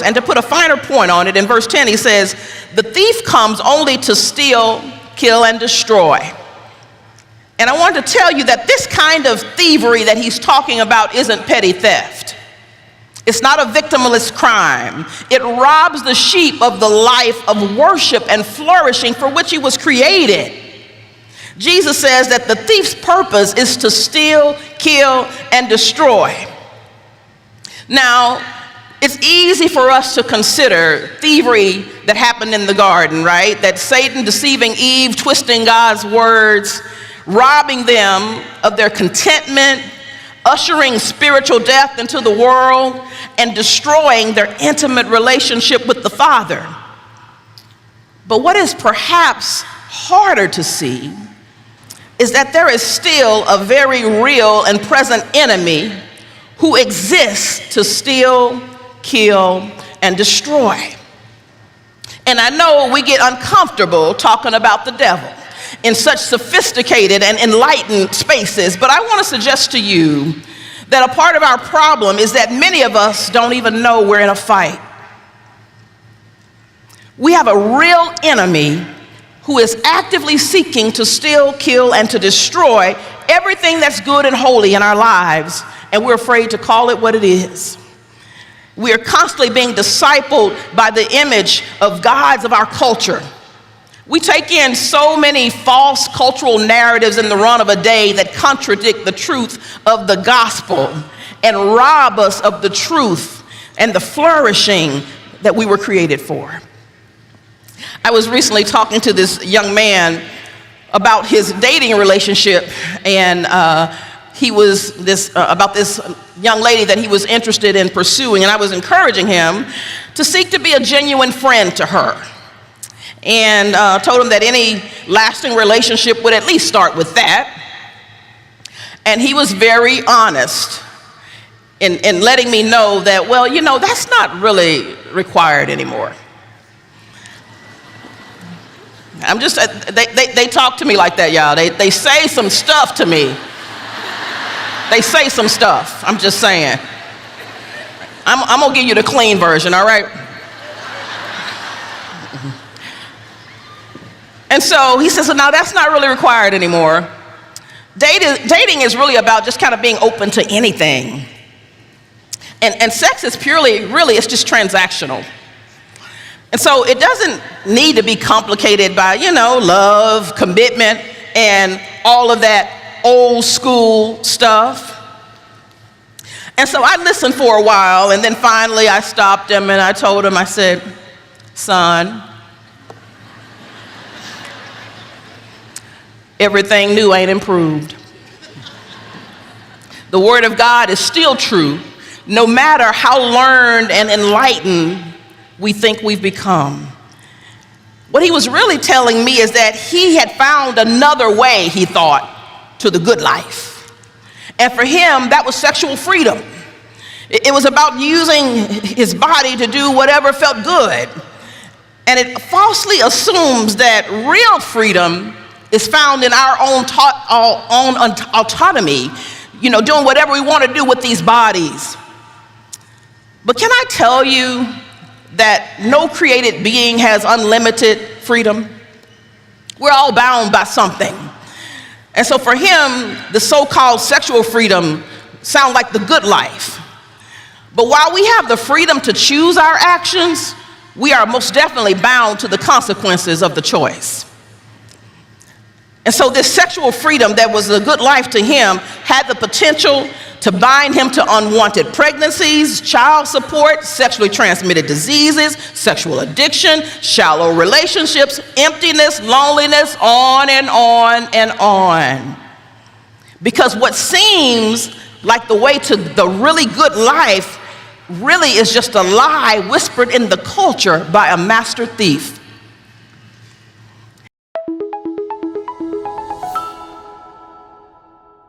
And to put a finer point on it, in verse 10, he says, the thief comes only to steal, kill, and destroy. And I want to tell you that this kind of thievery that he's talking about isn't petty theft. It's not a victimless crime. It robs the sheep of the life of worship and flourishing for which he was created. Jesus says that the thief's purpose is to steal, kill, and destroy. Now, it's easy for us to consider thievery that happened in the garden, right? That Satan deceiving Eve, twisting God's words, robbing them of their contentment, ushering spiritual death into the world, and destroying their intimate relationship with the Father. But what is perhaps harder to see is that there is still a very real and present enemy who exists to steal, kill, and destroy. And I know we get uncomfortable talking about the devil in such sophisticated and enlightened spaces, but I want to suggest to you that a part of our problem is that many of us don't even know we're in a fight. We have a real enemy who is actively seeking to steal, kill, and to destroy everything that's good and holy in our lives, and we're afraid to call it what it is. We are constantly being discipled by the image of gods of our culture. We take in so many false cultural narratives in the run of a day that contradict the truth of the gospel and rob us of the truth and the flourishing that we were created for. I was recently talking to this young man about his dating relationship, and he was about this young lady that he was interested in pursuing, and I was encouraging him to seek to be a genuine friend to her, and told him that any lasting relationship would at least start with that. And he was very honest in letting me know that, well, you know, that's not really required anymore. I'm just, they talk to me like that, y'all. They say some stuff to me. They say some stuff, I'm just saying. I'm gonna give you the clean version, all right? And so he says, well, no, that's not really required anymore. Dating is really about just kind of being open to anything. And sex is really, it's just transactional. And so it doesn't need to be complicated by, you know, love, commitment, and all of that old school stuff. And so I listened for a while, and then finally I stopped him and I told him, I said, son, everything new ain't improved. The word of God is still true, no matter how learned and enlightened we think we've become. What he was really telling me is that he had found another way, he thought, to the good life. And for him, that was sexual freedom. It was about using his body to do whatever felt good. And it falsely assumes that real freedom is found in our own autonomy, you know, doing whatever we want to do with these bodies. But can I tell you that no created being has unlimited freedom? We're all bound by something. And so for him, the so-called sexual freedom sounds like the good life. But while we have the freedom to choose our actions, we are most definitely bound to the consequences of the choice. And so this sexual freedom that was a good life to him had the potential to bind him to unwanted pregnancies, child support, sexually transmitted diseases, sexual addiction, shallow relationships, emptiness, loneliness, on and on and on. Because what seems like the way to the really good life really is just a lie whispered in the culture by a master thief.